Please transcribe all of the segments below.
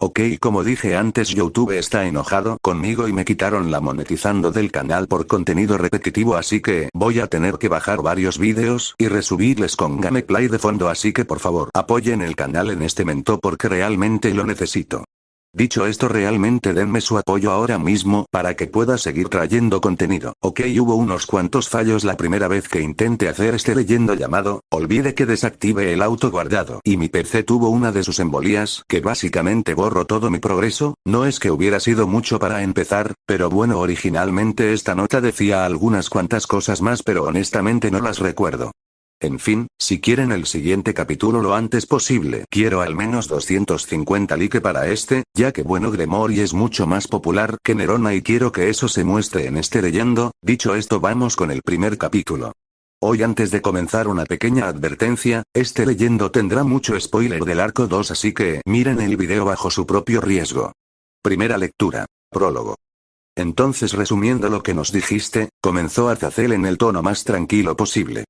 Ok, como dije antes, YouTube está enojado conmigo y me quitaron la monetizando del canal por contenido repetitivo, así que voy a tener que bajar varios vídeos y resubirles con gameplay de fondo, así que por favor apoyen el canal en este momento porque realmente lo necesito. Dicho esto, realmente denme su apoyo ahora mismo para que pueda seguir trayendo contenido. Ok, hubo unos cuantos fallos la primera vez que intenté hacer este leyendo llamado, olvide que desactive el auto guardado y mi PC tuvo una de sus embolías que básicamente borró todo mi progreso. No es que hubiera sido mucho para empezar, pero bueno, originalmente esta nota decía algunas cuantas cosas más, pero honestamente no las recuerdo. En fin, si quieren el siguiente capítulo lo antes posible, quiero al menos 250 likes para este, ya que bueno, Gremory es mucho más popular que Nerona y quiero que eso se muestre en este leyendo. Dicho esto, vamos con el primer capítulo. Hoy, antes de comenzar, una pequeña advertencia, este leyendo tendrá mucho spoiler del arco 2, así que miren el video bajo su propio riesgo. Primera lectura. Prólogo. Entonces, resumiendo lo que nos dijiste, comenzó Azazel en el tono más tranquilo posible.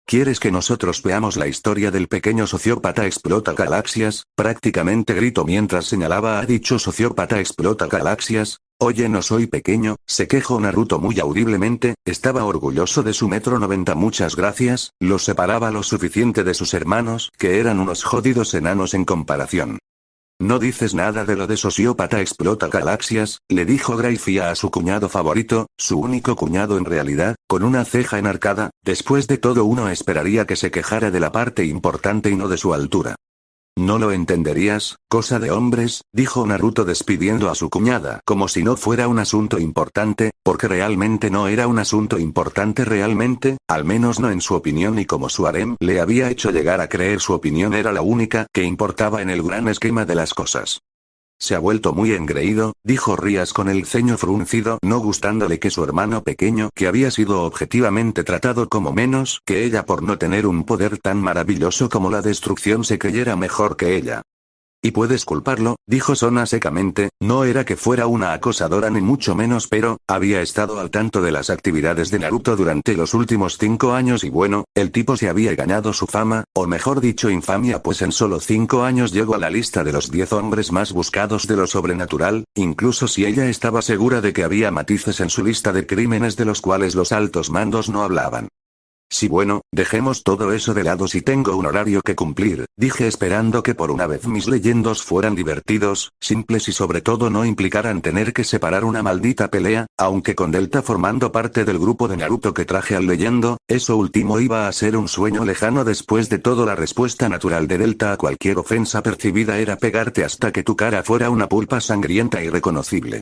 ¿Quieres que nosotros veamos la historia del pequeño sociópata explota galaxias? Prácticamente gritó mientras señalaba a dicho sociópata explota galaxias. Oye, no soy pequeño, se quejó Naruto muy audiblemente, estaba orgulloso de su 1,90 m. Muchas gracias, los separaba lo suficiente de sus hermanos, que eran unos jodidos enanos en comparación. No dices nada de lo de sociópata explota galaxias, le dijo Graifia a su cuñado favorito, su único cuñado en realidad, con una ceja enarcada. Después de todo, uno esperaría que se quejara de la parte importante y no de su altura. No lo entenderías, cosa de hombres, dijo Naruto despidiendo a su cuñada como si no fuera un asunto importante, porque realmente no era un asunto importante realmente, al menos no en su opinión, y como su harem le había hecho llegar a creer su opinión era la única que importaba en el gran esquema de las cosas. Se ha vuelto muy engreído, dijo Rías con el ceño fruncido, no gustándole que su hermano pequeño, que había sido objetivamente tratado como menos que ella por no tener un poder tan maravilloso como la destrucción, se creyera mejor que ella. Y puedes culparlo, dijo Sona secamente, no era que fuera una acosadora ni mucho menos, pero había estado al tanto de las actividades de Naruto durante los últimos 5 años y bueno, el tipo se había ganado su fama, o mejor dicho infamia, pues en solo 5 años llegó a la lista de los 10 hombres más buscados de lo sobrenatural, incluso si ella estaba segura de que había matices en su lista de crímenes de los cuales los altos mandos no hablaban. Sí, bueno, dejemos todo eso de lado, si tengo un horario que cumplir, dije esperando que por una vez mis leyendos fueran divertidos, simples y sobre todo no implicaran tener que separar una maldita pelea, aunque con Delta formando parte del grupo de Naruto que traje al leyendo, eso último iba a ser un sueño lejano. Después de todo, la respuesta natural de Delta a cualquier ofensa percibida era pegarte hasta que tu cara fuera una pulpa sangrienta irreconocible.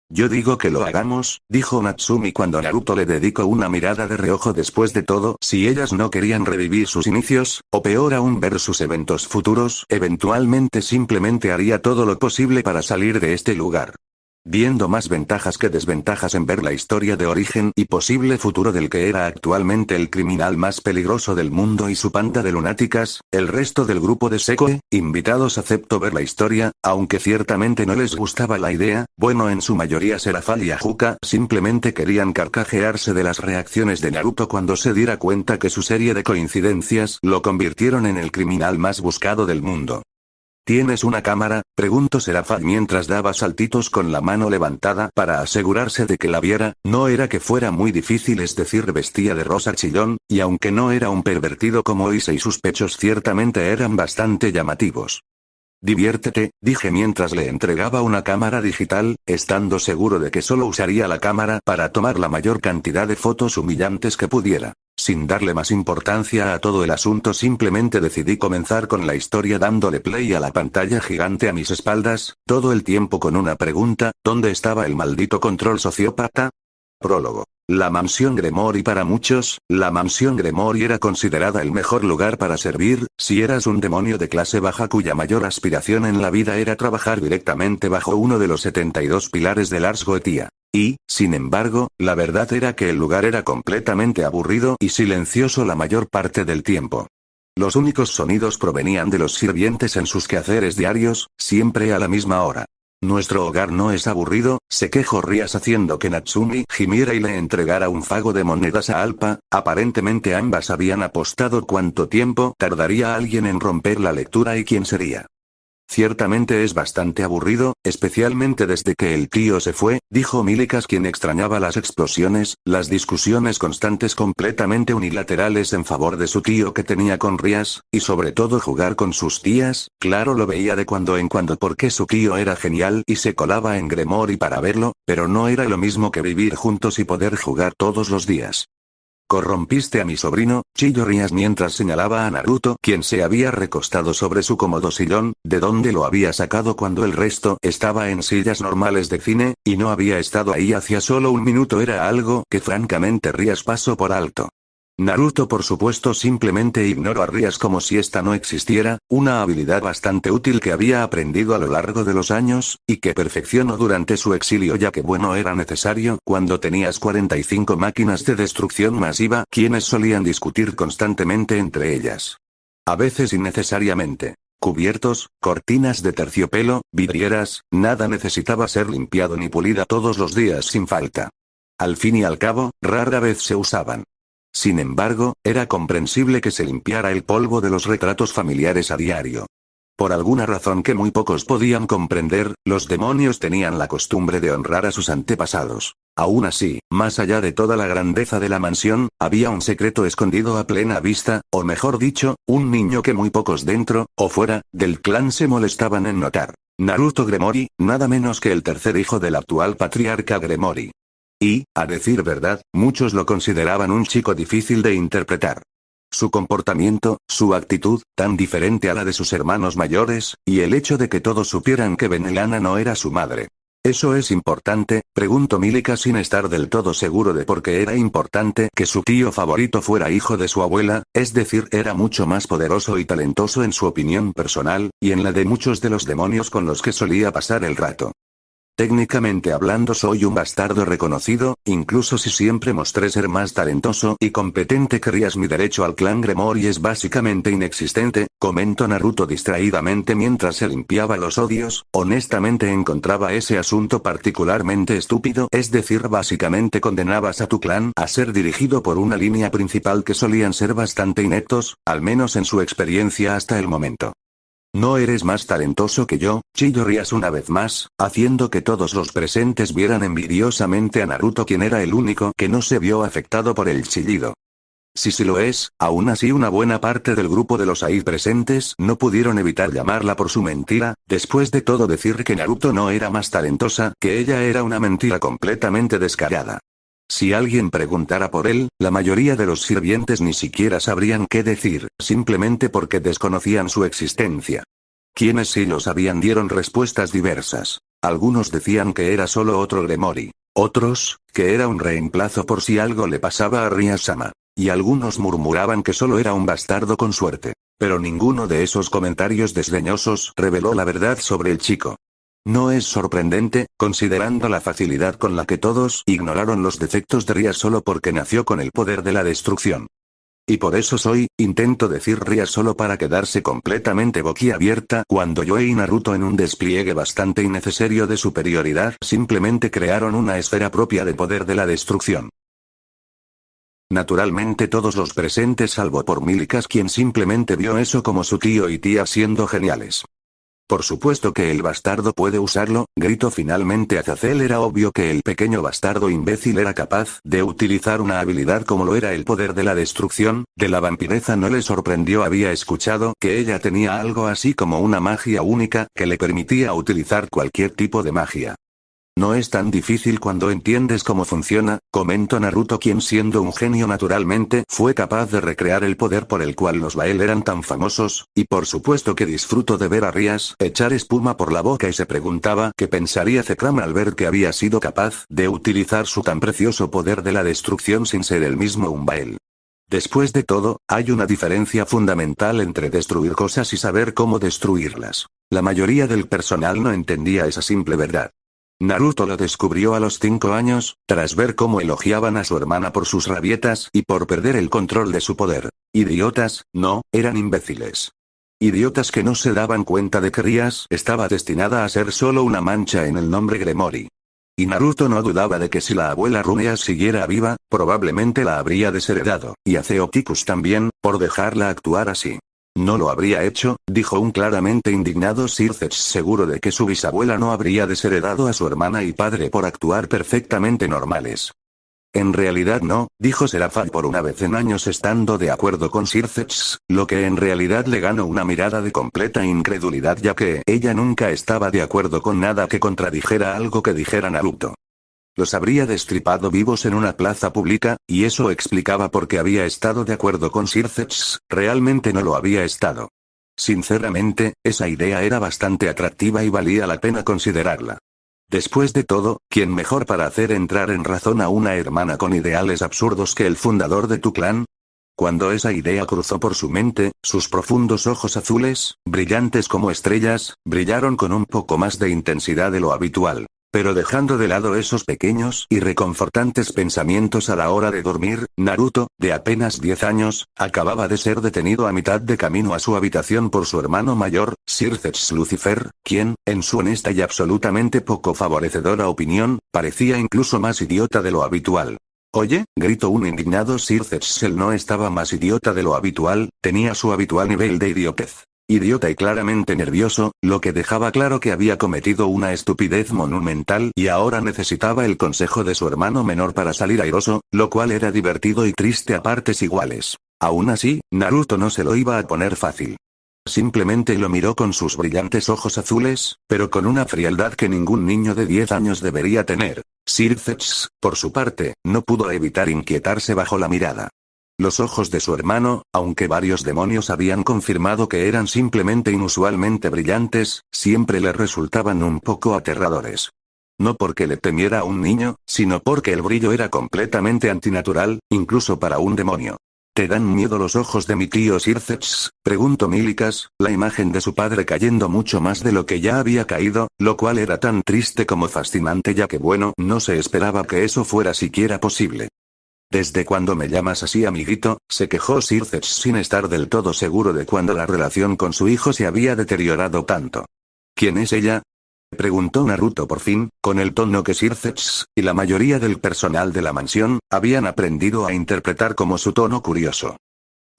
Yo digo que lo hagamos, dijo Natsumi cuando Naruto le dedicó una mirada de reojo. Después de todo, si ellas no querían revivir sus inicios, o peor aún ver sus eventos futuros, eventualmente simplemente haría todo lo posible para salir de este lugar. Viendo más ventajas que desventajas en ver la historia de origen y posible futuro del que era actualmente el criminal más peligroso del mundo y su panda de lunáticas, el resto del grupo de Sekoe, invitados, aceptó ver la historia, aunque ciertamente no les gustaba la idea. Bueno, en su mayoría Serafal y Ajuka simplemente querían carcajearse de las reacciones de Naruto cuando se diera cuenta que su serie de coincidencias lo convirtieron en el criminal más buscado del mundo. ¿Tienes una cámara?, preguntó Serafal mientras daba saltitos con la mano levantada para asegurarse de que la viera. No era que fuera muy difícil, es decir, vestía de rosa chillón, y aunque no era un pervertido como Issei, sus pechos ciertamente eran bastante llamativos. Diviértete, dije mientras le entregaba una cámara digital, estando seguro de que solo usaría la cámara para tomar la mayor cantidad de fotos humillantes que pudiera. Sin darle más importancia a todo el asunto, simplemente decidí comenzar con la historia dándole play a la pantalla gigante a mis espaldas, todo el tiempo con una pregunta: ¿dónde estaba el maldito control sociópata? Prólogo. La mansión Gremory. Para muchos, la mansión Gremory era considerada el mejor lugar para servir, si eras un demonio de clase baja cuya mayor aspiración en la vida era trabajar directamente bajo uno de los 72 pilares del Ars Goetia. Y, sin embargo, la verdad era que el lugar era completamente aburrido y silencioso la mayor parte del tiempo. Los únicos sonidos provenían de los sirvientes en sus quehaceres diarios, siempre a la misma hora. Nuestro hogar no es aburrido, se quejó Rías haciendo que Natsumi gimiera y le entregara un fago de monedas a Alpa. Aparentemente ambas habían apostado cuánto tiempo tardaría alguien en romper la lectura y quién sería. Ciertamente es bastante aburrido, especialmente desde que el tío se fue, dijo Milikas, quien extrañaba las explosiones, las discusiones constantes completamente unilaterales en favor de su tío que tenía con Rías, y sobre todo jugar con sus tías. Claro, lo veía de cuando en cuando porque su tío era genial y se colaba en Gremory para verlo, pero no era lo mismo que vivir juntos y poder jugar todos los días. Corrompiste a mi sobrino, chilló Rías mientras señalaba a Naruto, quien se había recostado sobre su cómodo sillón, de donde lo había sacado cuando el resto estaba en sillas normales de cine, y no había estado ahí hacía solo un minuto. Era algo que francamente Rías pasó por alto. Naruto por supuesto simplemente ignoró a Rías como si esta no existiera, una habilidad bastante útil que había aprendido a lo largo de los años, y que perfeccionó durante su exilio ya que bueno era necesario cuando tenías 45 máquinas de destrucción masiva, quienes solían discutir constantemente entre ellas. A veces innecesariamente. Cubiertos, cortinas de terciopelo, vidrieras, nada necesitaba ser limpiado ni pulida todos los días sin falta. Al fin y al cabo, rara vez se usaban. Sin embargo, era comprensible que se limpiara el polvo de los retratos familiares a diario. Por alguna razón que muy pocos podían comprender, los demonios tenían la costumbre de honrar a sus antepasados. Aún así, más allá de toda la grandeza de la mansión, había un secreto escondido a plena vista, o mejor dicho, un niño que muy pocos dentro, o fuera, del clan se molestaban en notar. Naruto Gremory, nada menos que el tercer hijo del actual patriarca Gremory. Y, a decir verdad, muchos lo consideraban un chico difícil de interpretar. Su comportamiento, su actitud, tan diferente a la de sus hermanos mayores, y el hecho de que todos supieran que Benelana no era su madre. ¿Eso es importante?, preguntó Milikas sin estar del todo seguro de por qué era importante que su tío favorito fuera hijo de su abuela, es decir, era mucho más poderoso y talentoso en su opinión personal, y en la de muchos de los demonios con los que solía pasar el rato. Técnicamente hablando soy un bastardo reconocido, incluso si siempre mostré ser más talentoso y competente que Rías. Mi derecho al clan Gremory es básicamente inexistente, comentó Naruto distraídamente mientras se limpiaba los odios. Honestamente encontraba ese asunto particularmente estúpido, es decir, básicamente condenabas a tu clan a ser dirigido por una línea principal que solían ser bastante ineptos, al menos en su experiencia hasta el momento. No eres más talentoso que yo, chilló Rías una vez más, haciendo que todos los presentes vieran envidiosamente a Naruto, quien era el único que no se vio afectado por el chillido. Si lo es, aún así una buena parte del grupo de los ahí presentes no pudieron evitar llamarla por su mentira. Después de todo, decir que Naruto no era más talentosa que ella era una mentira completamente descarada. Si alguien preguntara por él, la mayoría de los sirvientes ni siquiera sabrían qué decir, simplemente porque desconocían su existencia. Quienes sí lo sabían dieron respuestas diversas. Algunos decían que era solo otro Gremory. Otros, que era un reemplazo por si algo le pasaba a Ria-sama. Y algunos murmuraban que solo era un bastardo con suerte. Pero ninguno de esos comentarios desdeñosos reveló la verdad sobre el chico. No es sorprendente, considerando la facilidad con la que todos ignoraron los defectos de Ria solo porque nació con el poder de la destrucción. Y por eso intento decir Ria solo para quedarse completamente boquiabierta cuando yo y Naruto, en un despliegue bastante innecesario de superioridad, simplemente crearon una esfera propia de poder de la destrucción. Naturalmente todos los presentes salvo por Milikas, quien simplemente vio eso como su tío y tía siendo geniales. Por supuesto que el bastardo puede usarlo, gritó finalmente Azazel. Era obvio que el pequeño bastardo imbécil era capaz de utilizar una habilidad como lo era el poder de la destrucción. De la vampireza no le sorprendió, había escuchado que ella tenía algo así como una magia única que le permitía utilizar cualquier tipo de magia. No es tan difícil cuando entiendes cómo funciona, comentó Naruto, quien siendo un genio naturalmente fue capaz de recrear el poder por el cual los Bael eran tan famosos, y por supuesto que disfruto de ver a Rías echar espuma por la boca y se preguntaba qué pensaría Zekrom al ver que había sido capaz de utilizar su tan precioso poder de la destrucción sin ser el mismo un Bael. Después de todo, hay una diferencia fundamental entre destruir cosas y saber cómo destruirlas. La mayoría del personal no entendía esa simple verdad. Naruto lo descubrió a los 5 años, tras ver cómo elogiaban a su hermana por sus rabietas y por perder el control de su poder. Idiotas, no, eran imbéciles. Idiotas que no se daban cuenta de que Rías estaba destinada a ser solo una mancha en el nombre Gremory. Y Naruto no dudaba de que si la abuela Runeas siguiera viva, probablemente la habría desheredado, y a Zeoticus también, por dejarla actuar así. No lo habría hecho, dijo un claramente indignado Sir Zetch, seguro de que su bisabuela no habría desheredado a su hermana y padre por actuar perfectamente normales. En realidad no, dijo Serafal por una vez en años estando de acuerdo con Sir Zetch, lo que en realidad le ganó una mirada de completa incredulidad ya que ella nunca estaba de acuerdo con nada que contradijera algo que dijera Naruto. Los habría destripado vivos en una plaza pública, y eso explicaba por qué había estado de acuerdo con Sir Zetch, realmente no lo había estado. Sinceramente, esa idea era bastante atractiva y valía la pena considerarla. Después de todo, ¿quién mejor para hacer entrar en razón a una hermana con ideales absurdos que el fundador de tu clan? Cuando esa idea cruzó por su mente, sus profundos ojos azules, brillantes como estrellas, brillaron con un poco más de intensidad de lo habitual. Pero dejando de lado esos pequeños y reconfortantes pensamientos a la hora de dormir, Naruto, de apenas 10 años, acababa de ser detenido a mitad de camino a su habitación por su hermano mayor, Sir Zetch Lucifer, quien, en su honesta y absolutamente poco favorecedora opinión, parecía incluso más idiota de lo habitual. «Oye», gritó un indignado Sir Zetch, él no estaba más idiota de lo habitual, tenía su habitual nivel de idiotez. Idiota y claramente nervioso, lo que dejaba claro que había cometido una estupidez monumental y ahora necesitaba el consejo de su hermano menor para salir airoso, lo cual era divertido y triste a partes iguales. Aún así, Naruto no se lo iba a poner fácil. Simplemente lo miró con sus brillantes ojos azules, pero con una frialdad que ningún niño de 10 años debería tener. Sir Zetch, por su parte, no pudo evitar inquietarse bajo la mirada. Los ojos de su hermano, aunque varios demonios habían confirmado que eran simplemente inusualmente brillantes, siempre le resultaban un poco aterradores. No porque le temiera a un niño, sino porque el brillo era completamente antinatural, incluso para un demonio. ¿Te dan miedo los ojos de mi tío Sir Zetch?, preguntó Milikas, la imagen de su padre cayendo mucho más de lo que ya había caído, lo cual era tan triste como fascinante ya que bueno, no se esperaba que eso fuera siquiera posible. «¿Desde cuándo me llamas así, amiguito?», se quejó Sir Zetch sin estar del todo seguro de cuándo la relación con su hijo se había deteriorado tanto. «¿Quién es ella?», preguntó Naruto por fin, con el tono que Sir Zetch, y la mayoría del personal de la mansión, habían aprendido a interpretar como su tono curioso.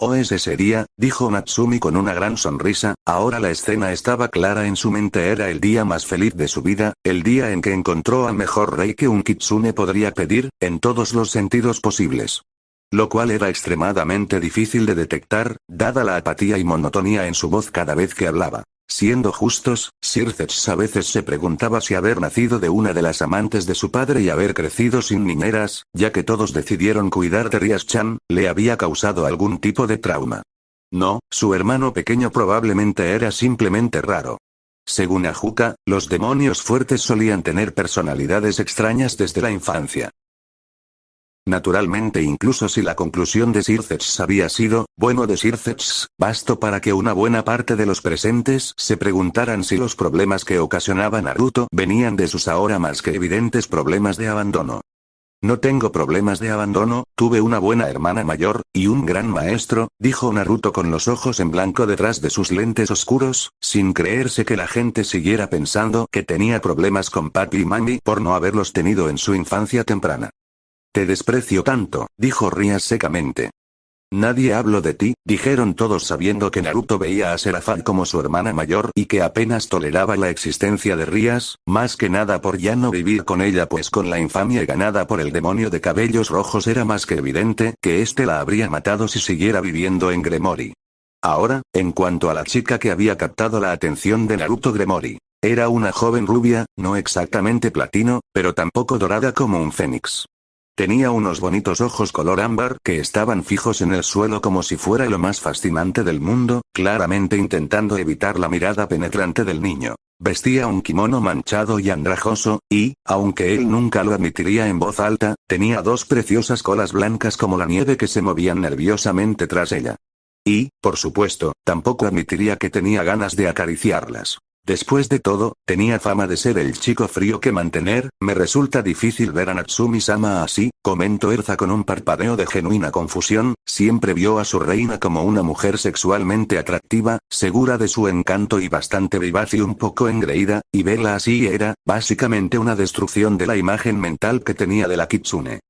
«Oh, ese sería», dijo Natsumi con una gran sonrisa, ahora la escena estaba clara en su mente, era el día más feliz de su vida, el día en que encontró al mejor rey que un kitsune podría pedir, en todos los sentidos posibles. Lo cual era extremadamente difícil de detectar, dada la apatía y monotonía en su voz cada vez que hablaba. Siendo justos, Sir Zetch a veces se preguntaba si haber nacido de una de las amantes de su padre y haber crecido sin niñeras, ya que todos decidieron cuidar de Rias-chan, le había causado algún tipo de trauma. No, su hermano pequeño probablemente era simplemente raro. Según Ajuka, los demonios fuertes solían tener personalidades extrañas desde la infancia. Naturalmente, incluso si la conclusión de Sir Zetch había sido, bueno de Sir Zetch, bastó para que una buena parte de los presentes se preguntaran si los problemas que ocasionaba Naruto venían de sus ahora más que evidentes problemas de abandono. «No tengo problemas de abandono, tuve una buena hermana mayor, y un gran maestro», dijo Naruto con los ojos en blanco detrás de sus lentes oscuros, sin creerse que la gente siguiera pensando que tenía problemas con papi y mami por no haberlos tenido en su infancia temprana. «Te desprecio tanto», dijo Rias secamente. «Nadie habló de ti», dijeron todos sabiendo que Naruto veía a Serafal como su hermana mayor y que apenas toleraba la existencia de Rias, más que nada por ya no vivir con ella pues con la infamia ganada por el demonio de cabellos rojos era más que evidente que éste la habría matado si siguiera viviendo en Gremory. Ahora, en cuanto a la chica que había captado la atención de Naruto, Gremory. Era una joven rubia, no exactamente platino, pero tampoco dorada como un fénix. Tenía unos bonitos ojos color ámbar que estaban fijos en el suelo como si fuera lo más fascinante del mundo, claramente intentando evitar la mirada penetrante del niño. Vestía un kimono manchado y andrajoso, y, aunque él nunca lo admitiría en voz alta, tenía dos preciosas colas blancas como la nieve que se movían nerviosamente tras ella. Y, por supuesto, tampoco admitiría que tenía ganas de acariciarlas. Después de todo, tenía fama de ser el chico frío que mantener, me resulta difícil ver a Natsumi-sama así, comentó Erza con un parpadeo de genuina confusión, siempre vio a su reina como una mujer sexualmente atractiva, segura de su encanto y bastante vivaz y un poco engreída, y verla así era, básicamente una destrucción de la imagen mental que tenía de la kitsune.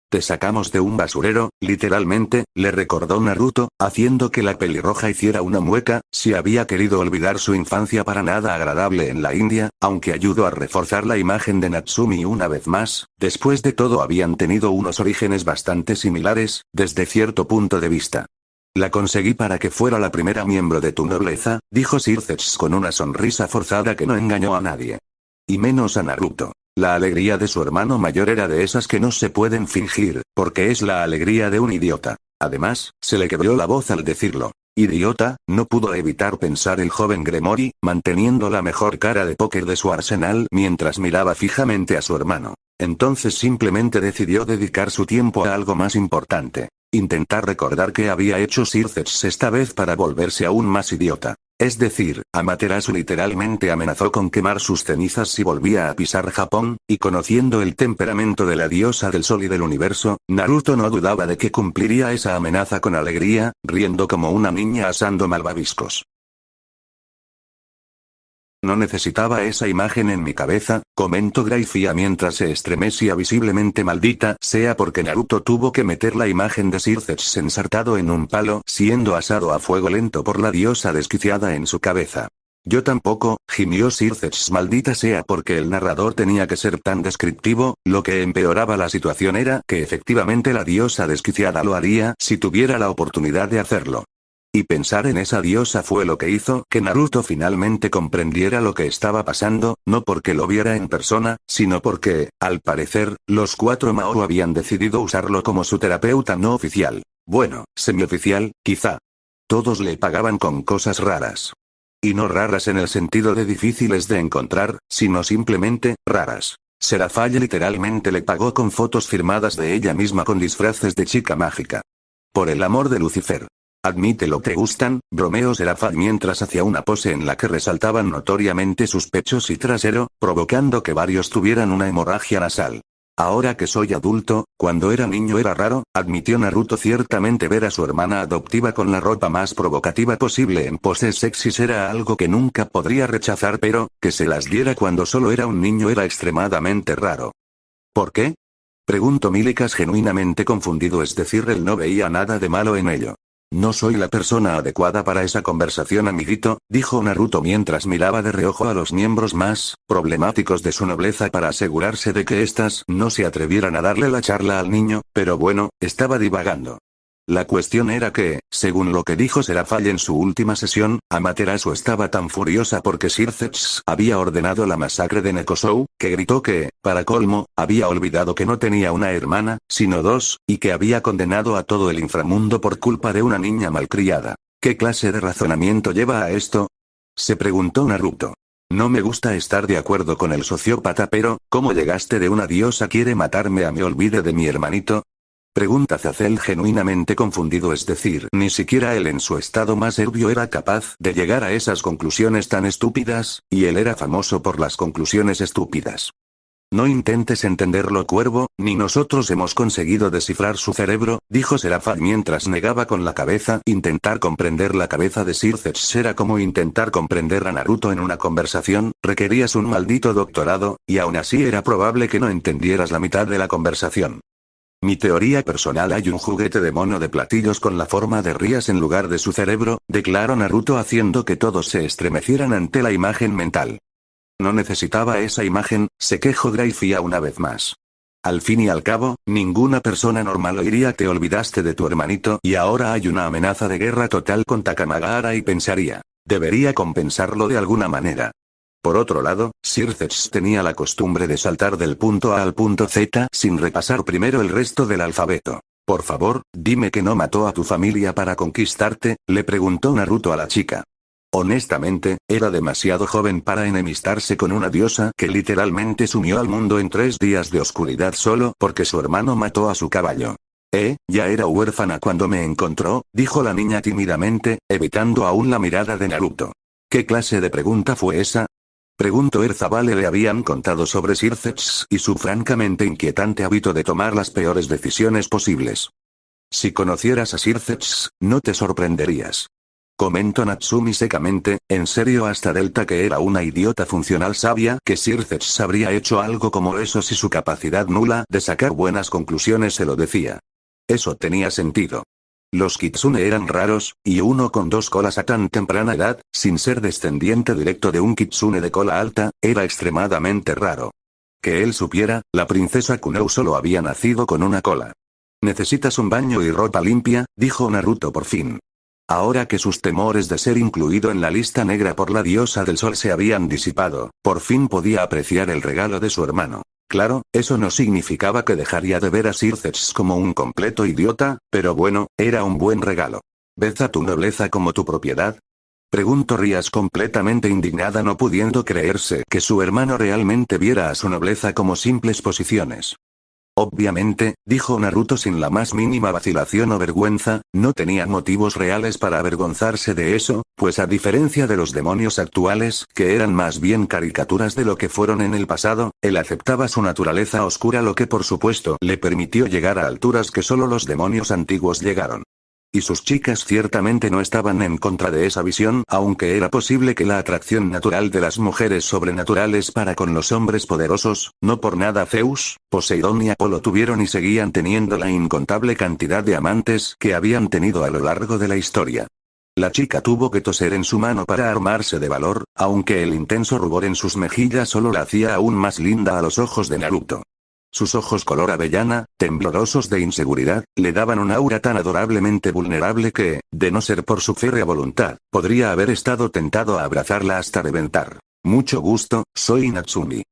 Te sacamos de un basurero, literalmente, le recordó Naruto, haciendo que la pelirroja hiciera una mueca. Si había querido olvidar su infancia para nada agradable en la India, aunque ayudó a reforzar la imagen de Natsumi una vez más, después de todo habían tenido unos orígenes bastante similares, desde cierto punto de vista. La conseguí para que fuera la primera miembro de tu nobleza, dijo Circex con una sonrisa forzada que no engañó a nadie. Y menos a Naruto. La alegría de su hermano mayor era de esas que no se pueden fingir, porque es la alegría de un idiota. Además, se le quebró la voz al decirlo. Idiota, no pudo evitar pensar el joven Gremory, manteniendo la mejor cara de póker de su arsenal mientras miraba fijamente a su hermano. Entonces simplemente decidió dedicar su tiempo a algo más importante. Intentar recordar qué había hecho Circex esta vez para volverse aún más idiota. Es decir, Amaterasu literalmente amenazó con quemar sus cenizas si volvía a pisar Japón, y conociendo el temperamento de la diosa del sol y del universo, Naruto no dudaba de que cumpliría esa amenaza con alegría, riendo como una niña asando malvaviscos. No necesitaba esa imagen en mi cabeza, comentó Graifia mientras se estremecía visiblemente. Maldita sea porque Naruto tuvo que meter la imagen de Circex ensartado en un palo siendo asado a fuego lento por la diosa desquiciada en su cabeza. Yo tampoco, gimió Circex. Maldita sea porque el narrador tenía que ser tan descriptivo. Lo que empeoraba la situación era que efectivamente la diosa desquiciada lo haría si tuviera la oportunidad de hacerlo. Y pensar en esa diosa fue lo que hizo que Naruto finalmente comprendiera lo que estaba pasando, no porque lo viera en persona, sino porque, al parecer, los 4 Mao habían decidido usarlo como su terapeuta no oficial. Bueno, semioficial, quizá. Todos le pagaban con cosas raras. Y no raras en el sentido de difíciles de encontrar, sino simplemente, raras. Serafalla literalmente le pagó con fotos firmadas de ella misma con disfraces de chica mágica. Por el amor de Lucifer. Admítelo, ¿te gustan? Bromeó Serafall mientras hacía una pose en la que resaltaban notoriamente sus pechos y trasero, provocando que varios tuvieran una hemorragia nasal. Ahora que soy adulto, cuando era niño era raro, admitió Naruto. Ciertamente ver a su hermana adoptiva con la ropa más provocativa posible en poses sexys era algo que nunca podría rechazar, pero, que se las diera cuando solo era un niño era extremadamente raro. ¿Por qué? Preguntó Milicas genuinamente confundido, es decir, él no veía nada de malo en ello. No soy la persona adecuada para esa conversación, amiguito, dijo Naruto mientras miraba de reojo a los miembros más problemáticos de su nobleza para asegurarse de que éstas no se atrevieran a darle la charla al niño, pero bueno, estaba divagando. La cuestión era que, según lo que dijo Serafall en su última sesión, Amaterasu estaba tan furiosa porque Circex había ordenado la masacre de Nekozou, que gritó que, para colmo, había olvidado que no tenía una hermana, sino 2, y que había condenado a todo el inframundo por culpa de una niña malcriada. ¿Qué clase de razonamiento lleva a esto? Se preguntó Naruto. No me gusta estar de acuerdo con el sociópata, pero, ¿cómo llegaste de una diosa quiere matarme a me olvide de mi hermanito? Pregunta Zazel genuinamente confundido, es decir, ni siquiera él en su estado más ebrio era capaz de llegar a esas conclusiones tan estúpidas, y él era famoso por las conclusiones estúpidas. No intentes entenderlo, Cuervo, ni nosotros hemos conseguido descifrar su cerebro, dijo Serafall mientras negaba con la cabeza. Intentar comprender la cabeza de Circex era como intentar comprender a Naruto en una conversación, requerías un maldito doctorado, y aún así era probable que no entendieras la mitad de la conversación. Mi teoría personal: hay un juguete de mono de platillos con la forma de Rías en lugar de su cerebro, declaró Naruto haciendo que todos se estremecieran ante la imagen mental. No necesitaba esa imagen, se quejó Graifia una vez más. Al fin y al cabo, ninguna persona normal oiría te olvidaste de tu hermanito y ahora hay una amenaza de guerra total con Takamagahara y pensaría, debería compensarlo de alguna manera. Por otro lado, Circex tenía la costumbre de saltar del punto A al punto Z sin repasar primero el resto del alfabeto. Por favor, dime que no mató a tu familia para conquistarte, le preguntó Naruto a la chica. Honestamente, era demasiado joven para enemistarse con una diosa que literalmente sumió al mundo en 3 días de oscuridad solo porque su hermano mató a su caballo. Ya era huérfana cuando me encontró, dijo la niña tímidamente, evitando aún la mirada de Naruto. ¿Qué clase de pregunta fue esa? Preguntó Erzabale. Le habían contado sobre Circex y su francamente inquietante hábito de tomar las peores decisiones posibles. Si conocieras a Circex, no te sorprenderías. Comentó Natsumi secamente, en serio hasta Delta que era una idiota funcional sabia que Sir Zetsu habría hecho algo como eso si su capacidad nula de sacar buenas conclusiones se lo decía. Eso tenía sentido. Los kitsune eran raros, y uno con dos colas a tan temprana edad, sin ser descendiente directo de un kitsune de cola alta, era extremadamente raro. Que él supiera, la princesa Kunou solo había nacido con una cola. «Necesitas un baño y ropa limpia», dijo Naruto por fin. Ahora que sus temores de ser incluido en la lista negra por la diosa del sol se habían disipado, por fin podía apreciar el regalo de su hermano. Claro, eso no significaba que dejaría de ver a Sir Zetsu como un completo idiota, pero bueno, era un buen regalo. ¿Ves a tu nobleza como tu propiedad? Preguntó Rias completamente indignada, no pudiendo creerse que su hermano realmente viera a su nobleza como simples posiciones. Obviamente, dijo Naruto sin la más mínima vacilación o vergüenza, no tenía motivos reales para avergonzarse de eso, pues a diferencia de los demonios actuales, que eran más bien caricaturas de lo que fueron en el pasado, él aceptaba su naturaleza oscura, lo que por supuesto le permitió llegar a alturas que solo los demonios antiguos llegaron. Y sus chicas ciertamente no estaban en contra de esa visión, aunque era posible que la atracción natural de las mujeres sobrenaturales para con los hombres poderosos, no por nada Zeus, Poseidón y Apolo tuvieron y seguían teniendo la incontable cantidad de amantes que habían tenido a lo largo de la historia. La chica tuvo que toser en su mano para armarse de valor, aunque el intenso rubor en sus mejillas solo la hacía aún más linda a los ojos de Naruto. Sus ojos color avellana, temblorosos de inseguridad, le daban un aura tan adorablemente vulnerable que, de no ser por su férrea voluntad, podría haber estado tentado a abrazarla hasta reventar. Mucho gusto, soy Natsumi.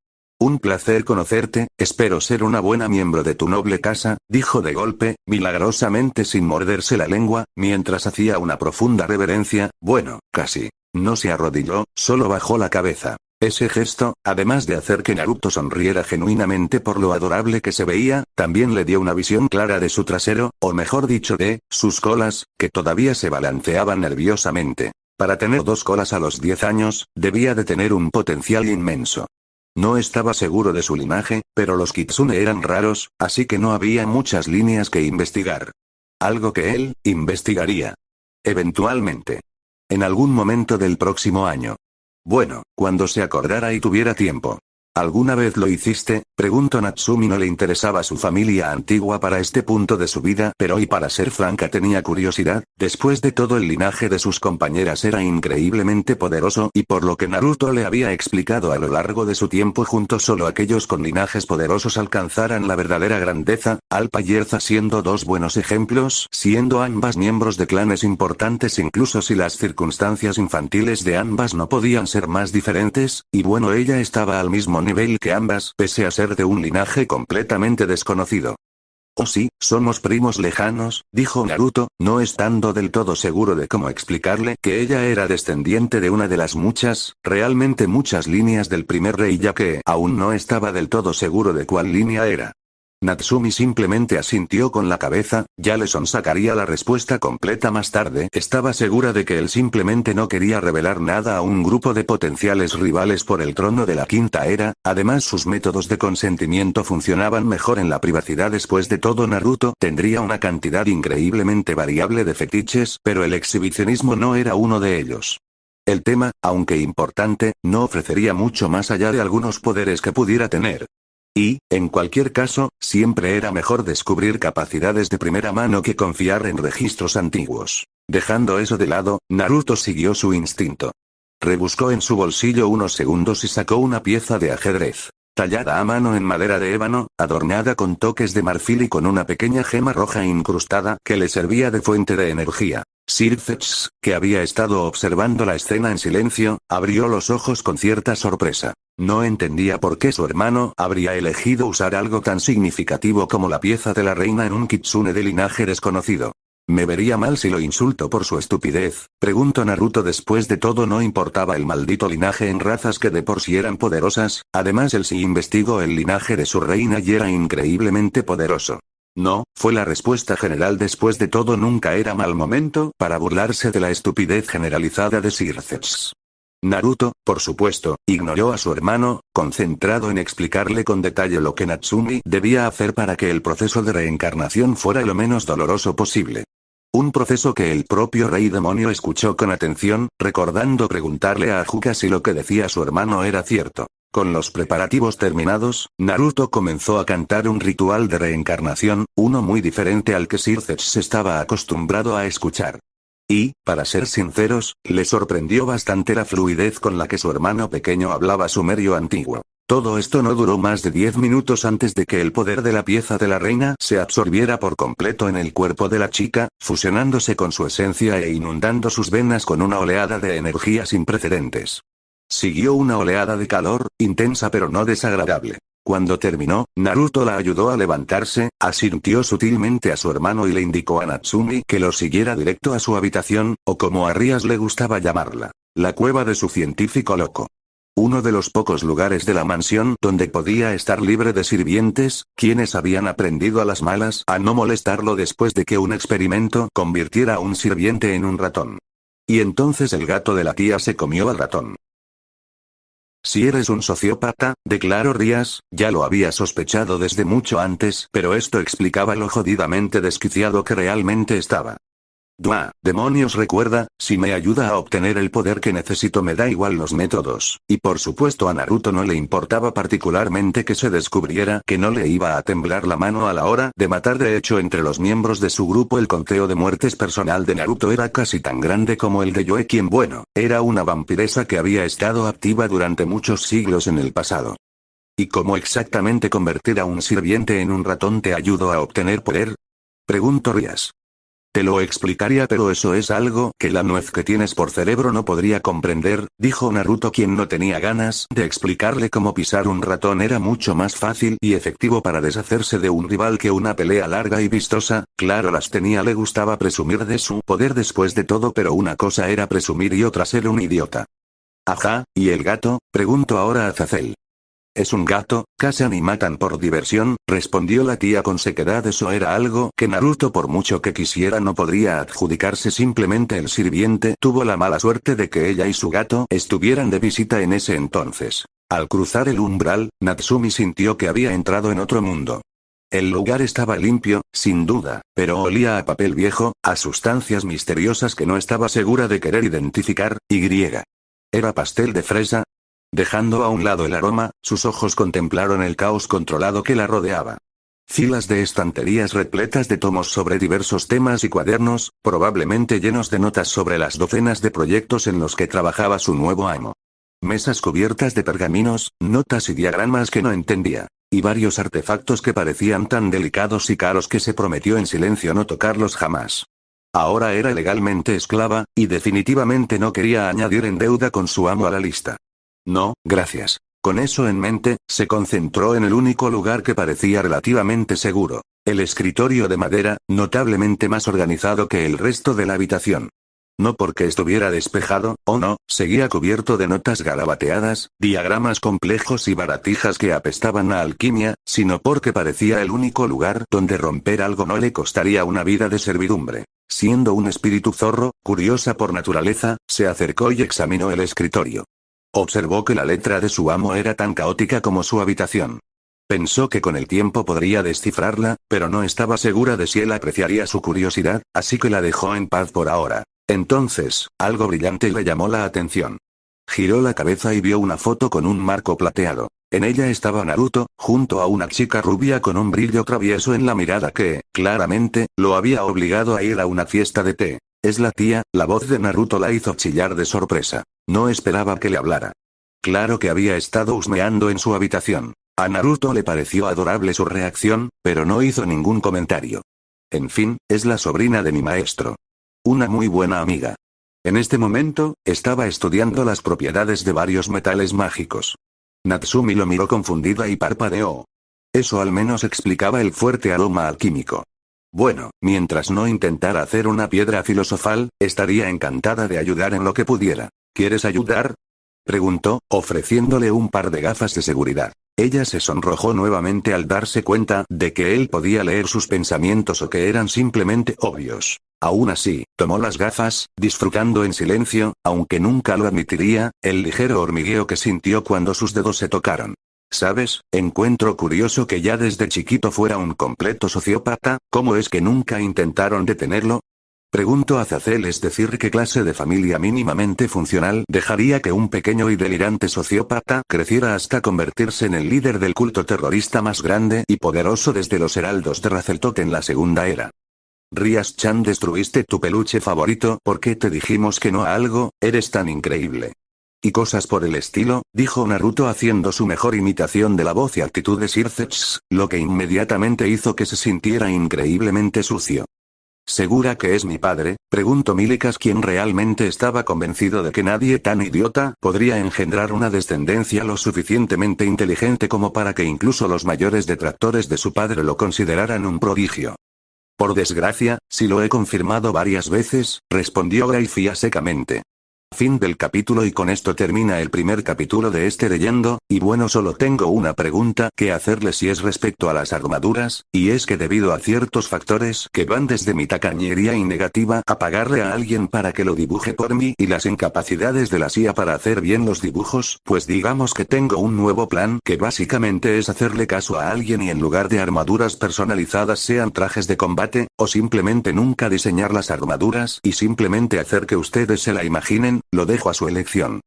Un placer conocerte, espero ser una buena miembro de tu noble casa, dijo de golpe, milagrosamente sin morderse la lengua, mientras hacía una profunda reverencia, bueno, casi. No se arrodilló, solo bajó la cabeza. Ese gesto, además de hacer que Naruto sonriera genuinamente por lo adorable que se veía, también le dio una visión clara de su trasero, o mejor dicho de sus colas, que todavía se balanceaban nerviosamente. Para tener dos colas a los 10 años, debía de tener un potencial inmenso. No estaba seguro de su linaje, pero los kitsune eran raros, así que no había muchas líneas que investigar. Algo que él investigaría. Eventualmente. En algún momento del próximo año. Bueno, cuando se acordara y tuviera tiempo. ¿Alguna vez lo hiciste?, preguntó Natsumi. No le interesaba su familia antigua para este punto de su vida, pero y para ser franca tenía curiosidad, después de todo el linaje de sus compañeras era increíblemente poderoso y por lo que Naruto le había explicado a lo largo de su tiempo juntos solo aquellos con linajes poderosos alcanzaran la verdadera grandeza, Alpa y Erza siendo dos buenos ejemplos, siendo ambas miembros de clanes importantes incluso si las circunstancias infantiles de ambas no podían ser más diferentes, y bueno ella estaba al mismo nivel que ambas, pese a ser de un linaje completamente desconocido. Oh sí, somos primos lejanos, dijo Naruto, no estando del todo seguro de cómo explicarle que ella era descendiente de una de las muchas, realmente muchas líneas del primer rey, ya que aún no estaba del todo seguro de cuál línea era. Natsumi simplemente asintió con la cabeza, ya le sonsacaría la respuesta completa más tarde. Estaba segura de que él simplemente no quería revelar nada a un grupo de potenciales rivales por el trono de la quinta era, además sus métodos de consentimiento funcionaban mejor en la privacidad. Después de todo Naruto tendría una cantidad increíblemente variable de fetiches, pero el exhibicionismo no era uno de ellos. El tema, aunque importante, no ofrecería mucho más allá de algunos poderes que pudiera tener. Y, en cualquier caso, siempre era mejor descubrir capacidades de primera mano que confiar en registros antiguos. Dejando eso de lado, Naruto siguió su instinto. Rebuscó en su bolsillo unos segundos y sacó una pieza de ajedrez, tallada a mano en madera de ébano, adornada con toques de marfil y con una pequeña gema roja incrustada que le servía de fuente de energía. Sir Zetsu, que había estado observando la escena en silencio, abrió los ojos con cierta sorpresa. No entendía por qué su hermano habría elegido usar algo tan significativo como la pieza de la reina en un kitsune de linaje desconocido. ¿Me vería mal si lo insulto por su estupidez?, preguntó Naruto. Después de todo no importaba el maldito linaje en razas que de por sí eran poderosas, además él sí investigó el linaje de su reina y era increíblemente poderoso. No, fue la respuesta general. Después de todo nunca era mal momento para burlarse de la estupidez generalizada de Sir Zetsu. Naruto, por supuesto, ignoró a su hermano, concentrado en explicarle con detalle lo que Natsumi debía hacer para que el proceso de reencarnación fuera lo menos doloroso posible. Un proceso que el propio rey demonio escuchó con atención, recordando preguntarle a Ajuka si lo que decía su hermano era cierto. Con los preparativos terminados, Naruto comenzó a cantar un ritual de reencarnación, uno muy diferente al que Sir Zetsu estaba acostumbrado a escuchar. Y, para ser sinceros, le sorprendió bastante la fluidez con la que su hermano pequeño hablaba sumerio antiguo. Todo esto no duró más de 10 minutos antes de que el poder de la pieza de la reina se absorbiera por completo en el cuerpo de la chica, fusionándose con su esencia e inundando sus venas con una oleada de energía sin precedentes. Siguió una oleada de calor, intensa pero no desagradable. Cuando terminó, Naruto la ayudó a levantarse, asintió sutilmente a su hermano y le indicó a Natsumi que lo siguiera directo a su habitación, o como a Rías le gustaba llamarla, la cueva de su científico loco. Uno de los pocos lugares de la mansión donde podía estar libre de sirvientes, quienes habían aprendido a las malas a no molestarlo después de que un experimento convirtiera a un sirviente en un ratón. Y entonces el gato de la tía se comió al ratón. Si eres un sociópata, declaró Rías, ya lo había sospechado desde mucho antes, pero esto explicaba lo jodidamente desquiciado que realmente estaba. Demonios, recuerda, si me ayuda a obtener el poder que necesito me da igual los métodos, y por supuesto a Naruto no le importaba particularmente que se descubriera que no le iba a temblar la mano a la hora de matar. De hecho, entre los miembros de su grupo el conteo de muertes personal de Naruto era casi tan grande como el de Yoe, quien era una vampiresa que había estado activa durante muchos siglos en el pasado. ¿Y cómo exactamente convertir a un sirviente en un ratón te ayudó a obtener poder? Preguntó Rías. Te lo explicaría, pero eso es algo que la nuez que tienes por cerebro no podría comprender, dijo Naruto, quien no tenía ganas de explicarle cómo pisar un ratón era mucho más fácil y efectivo para deshacerse de un rival que una pelea larga y vistosa. Claro, las tenía, le gustaba presumir de su poder después de todo, pero una cosa era presumir y otra ser un idiota. Ajá, ¿y el gato? Preguntó ahora Azazel. Es un gato, cazan y matan por diversión, respondió la tía con sequedad. Eso era algo que Naruto, por mucho que quisiera, no podría adjudicarse. Simplemente el sirviente tuvo la mala suerte de que ella y su gato estuvieran de visita en ese entonces. Al cruzar el umbral, Natsumi sintió que había entrado en otro mundo. El lugar estaba limpio, sin duda, pero olía a papel viejo, a sustancias misteriosas que no estaba segura de querer identificar. ¿Era pastel de fresa? Dejando a un lado el aroma, sus ojos contemplaron el caos controlado que la rodeaba. Filas de estanterías repletas de tomos sobre diversos temas y cuadernos, probablemente llenos de notas sobre las docenas de proyectos en los que trabajaba su nuevo amo. Mesas cubiertas de pergaminos, notas y diagramas que no entendía. Y varios artefactos que parecían tan delicados y caros que se prometió en silencio no tocarlos jamás. Ahora era legalmente esclava, y definitivamente no quería añadir en deuda con su amo a la lista. No, gracias. Con eso en mente, se concentró en el único lugar que parecía relativamente seguro. El escritorio de madera, notablemente más organizado que el resto de la habitación. No porque estuviera despejado, o no, seguía cubierto de notas garabateadas, diagramas complejos y baratijas que apestaban a alquimia, sino porque parecía el único lugar donde romper algo no le costaría una vida de servidumbre. Siendo un espíritu zorro, curiosa por naturaleza, se acercó y examinó el escritorio. Observó que la letra de su amo era tan caótica como su habitación. Pensó que con el tiempo podría descifrarla, pero no estaba segura de si él apreciaría su curiosidad, así que la dejó en paz por ahora. Entonces, algo brillante le llamó la atención. Giró la cabeza y vio una foto con un marco plateado. En ella estaba Naruto, junto a una chica rubia con un brillo travieso en la mirada que, claramente, lo había obligado a ir a una fiesta de té. Es la tía. La voz de Naruto la hizo chillar de sorpresa. No esperaba que le hablara. Claro que había estado husmeando en su habitación. A Naruto le pareció adorable su reacción, pero no hizo ningún comentario. En fin, es la sobrina de mi maestro. Una muy buena amiga. En este momento, estaba estudiando las propiedades de varios metales mágicos. Natsumi lo miró confundida y parpadeó. Eso al menos explicaba el fuerte aroma alquímico. Bueno, mientras no intentara hacer una piedra filosofal, estaría encantada de ayudar en lo que pudiera. ¿Quieres ayudar?, preguntó, ofreciéndole un par de gafas de seguridad. Ella se sonrojó nuevamente al darse cuenta de que él podía leer sus pensamientos o que eran simplemente obvios. Aún así, tomó las gafas, disfrutando en silencio, aunque nunca lo admitiría, el ligero hormigueo que sintió cuando sus dedos se tocaron. ¿Sabes? Encuentro curioso que ya desde chiquito fuera un completo sociópata. ¿Cómo es que nunca intentaron detenerlo? Pregunto a Zazel, es decir, ¿qué clase de familia mínimamente funcional dejaría que un pequeño y delirante sociópata creciera hasta convertirse en el líder del culto terrorista más grande y poderoso desde los heraldos de Razeltot en la Segunda Era? Rias-chan, destruiste tu peluche favorito, ¿por qué te dijimos que no a algo? Eres tan increíble. Y cosas por el estilo, dijo Naruto haciendo su mejor imitación de la voz y actitud de Sir Zetsu, lo que inmediatamente hizo que se sintiera increíblemente sucio. ¿Segura que es mi padre?, preguntó Milikas, quien realmente estaba convencido de que nadie tan idiota podría engendrar una descendencia lo suficientemente inteligente como para que incluso los mayores detractores de su padre lo consideraran un prodigio. Por desgracia, sí lo he confirmado varias veces, respondió Graifia secamente. Fin del capítulo, y con esto termina el primer capítulo de este leyendo, y bueno, solo tengo una pregunta que hacerles, y es respecto a las armaduras, y es que debido a ciertos factores que van desde mi tacañería y negativa a pagarle a alguien para que lo dibuje por mí y las incapacidades de la IA para hacer bien los dibujos, pues digamos que tengo un nuevo plan que básicamente es hacerle caso a alguien y en lugar de armaduras personalizadas sean trajes de combate, o simplemente nunca diseñar las armaduras y simplemente hacer que ustedes se la imaginen. Lo dejo a su elección.